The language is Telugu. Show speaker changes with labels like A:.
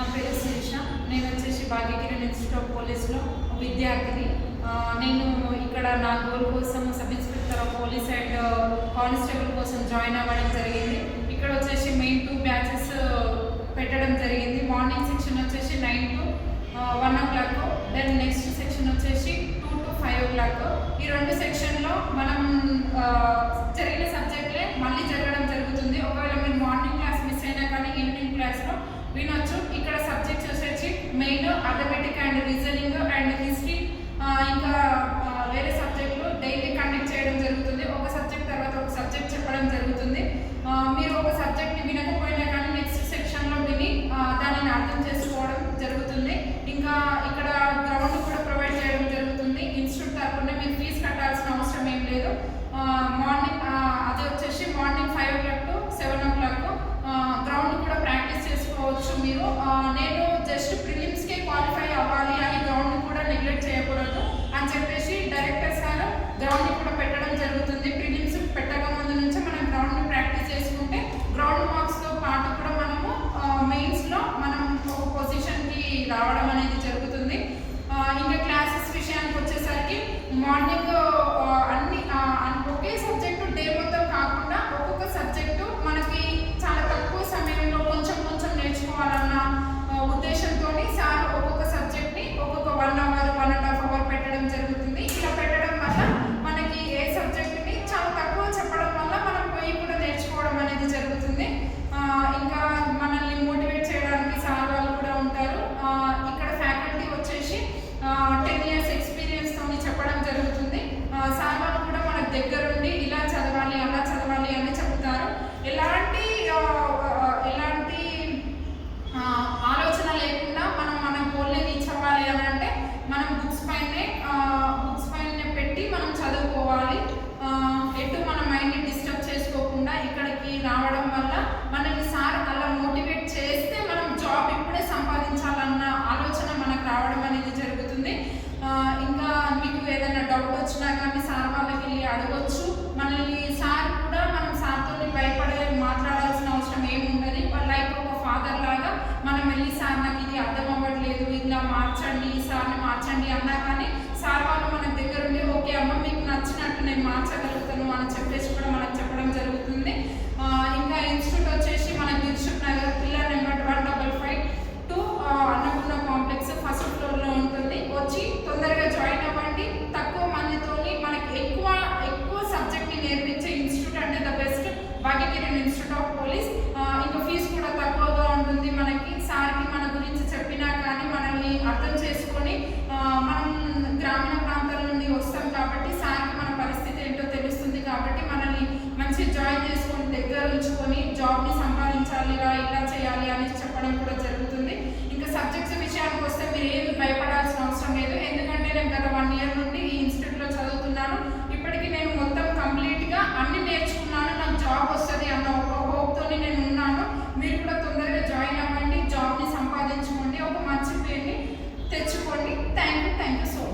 A: నా పేరు శిరీష. నేను వచ్చేసి భాగ్యకిరణ్ ఇన్స్టిట్యూట్ ఆఫ్ పోలీస్లో విద్యార్థిని. నేను ఇక్కడ నా గోల్ కోసం sub inspector of police and constable కోసం జాయిన్ అవ్వడం జరిగింది. ఇక్కడ వచ్చేసి మెయిన్ 2 బ్యాచెస్ పెట్టడం జరిగింది. మార్నింగ్ సెక్షన్ వచ్చేసి 9 to 1 o'clock, then next section వచ్చేసి 2 to 5 o'clock. ఈ 2 సెక్షన్లో మనం జరిగిన సబ్జెక్టులే మళ్ళీ జరగడం జరుగుతుంది. ఒకవేళ మీరు మార్నింగ్ క్లాస్ మిస్ అయినా కానీ ఈవినింగ్ క్లాస్లో వినొచ్చు. ఇక్కడ సబ్జెక్ట్స్ వచ్చేసి main arithmetic and reasoning and history, ఇంకా వేరే సబ్జెక్టులు డైలీ కండక్ట్ చేయడం జరుగుతుంది. ఒక సబ్జెక్ట్ తర్వాత ఒక సబ్జెక్ట్ చెప్పడం జరుగుతుంది. మీరు ఒక సబ్జెక్ట్ని వినకపోయినా కానీ నెక్స్ట్ సెక్షన్లో విని దానిని అర్థం చేసుకోవడం జరుగుతుంది. ఇంకా ఇక్కడ గ్రౌండ్ కూడా ప్రొవైడ్ చేయడం జరుగుతుంది. ఇన్స్టిట్యూట్ తరఫున మీరు ఫీజు కట్టాల్సిన అవసరం ఏం లేదు. మార్నింగ్ అది వచ్చేసి morning 5 o'clock to 7 o'clock ground కూడా ప్రాక్టీస్ చేసుకోవచ్చు మీరు. నేను జస్ట్ ప్రిలిమ్స్కే క్వాలిఫై అవ్వాలి అని గ్రౌండ్ కూడా నెగ్లెక్ట్ చేయకూడదు అని చెప్పేసి డైరెక్టర్ సార్ గ్రౌండ్ కూడా పెట్టడం జరుగుతుంది. ప్రిలిమ్స్ పెట్టక ముందు నుంచే మనం గ్రౌండ్ ప్రాక్టీస్ చేసుకుంటే గ్రౌండ్ మార్క్స్తో పాటు కూడా మనము మెయిన్స్లో మనం ఒక పొజిషన్కి రావడం అనేది జరుగుతుంది. ఇంకా క్లాసెస్ విషయానికి వచ్చేసరికి మార్నింగ్ అన్ని ఒకే సబ్జెక్టు డే మొత్తం కాకుండా ఒక్కొక్క సబ్జెక్టు మనకి చాలా తక్కువ సమయంలో కొంచెం కొంచెం నేర్చుకోవాలన్న ఉద్దేశంతో సార్ ఒక్కొక్క సబ్జెక్ట్ని ఒక్కొక్క 1 hour 1.5 hour పెట్టడం జరుగుతుంది. ఇలా పెట్టడం వల్ల మనకి ఏ సబ్జెక్టుని చాలా తక్కువ చెప్పడం వల్ల మనం పోయి కూడా నేర్చుకోవడం అనేది జరుగుతుంది. ఇంకా మనల్ని మోటివేట్ చేయడానికి సార్ వాళ్ళు కూడా ఉంటారు. ఇక్కడ ఫ్యాకల్టీ వచ్చేసి 10 years ఎక్స్పీరియన్స్తో చెప్పడం జరుగుతుంది. సార్ వాళ్ళు కూడా మనకు దగ్గరుండి ఇలా చదవాలి అలా చదవాలి అని చెప్తారు. ఎలాంటి ఆలోచన లేకుండా మన గోల్ని రీచ్ అవ్వాలి అని అంటే మనం బుక్స్ పైనే పెట్టి మనం చదువుకోవాలి. ఎటు మన మైండ్ని డిస్టర్బ్ చేసుకోకుండా ఇక్కడికి రావడం వల్ల మనల్ని సార్ అలా మోటివేట్ చేస్తే మనం జాబ్ ఇప్పుడే సంపాదించాలన్న ఆలోచన మనకు రావడం అనేది జరుగుతుంది. ఇంకా మీకు ఏదైనా డౌట్ వచ్చినా కానీ సార్ వాళ్ళకి వెళ్ళి అడగొచ్చు. మనల్ని సార్ కూడా మనం సార్తో భయపడే మాట్లాడాల్సిన అవసరం ఏముండదు. లైక్ ఒక ఫాదర్ లాగా మనం వెళ్ళి సార్ నాకు ఇది అర్థం అవ్వట్లేదు, ఇలా మార్చండి, సార్ని మార్చండి అన్నా కానీ సార్ వాళ్ళు మన దగ్గర ఉండి ఓకే అమ్మ మీకు నచ్చినట్టు నేను మార్చగలుగుతాను అని చెప్పేసి కూడా మనకు చెప్పడం జరుగుతుంది. ఇంకా ఇన్స్టిట్యూట్ వచ్చేసి మన Dilsukh Nagar pillar number 155 to Annapurna complex first ఫ్లోర్లో ఉంటుంది. వచ్చి తొందరగా జాయిన్ అవ్వండి. తక్కువ మందితోని మనకి ఎక్కువ సబ్జెక్ట్ని నేర్పించే ఇన్స్టిట్యూట్ అంటే the best Bhagyakiran institute of police. ఇంకా ఫీజు కూడా తక్కువగా ఉంటుంది. మనకి సార్కి మన గురించి చెప్పినా కానీ మనల్ని అర్థం చేసుకొని మనం గ్రామీణ ప్రాంతాల నుండి వస్తాం కాబట్టి సార్కి మన పరిస్థితి ఏంటో తెలుస్తుంది కాబట్టి మనల్ని మంచి జాయిన్ చేసుకొని దగ్గర ఉంచుకొని జాబ్ని సంపాదించాలిరా ఇలా చేయాలి అని చెప్పడం కూడా జరుగుతుంది. ఇంకా సబ్జెక్ట్స్ విషయానికి వస్తే మీరు ఏమి భయపడాల్సిన అవసరం లేదు. ఎందుకంటే నేను గత 1 year నుండి ఈ ఇన్స్టిట్యూట్లో చదువుతున్నాను. ఇప్పటికీ నేను మొత్తం కంప్లీట్గా అన్ని నేర్చుకున్నాను.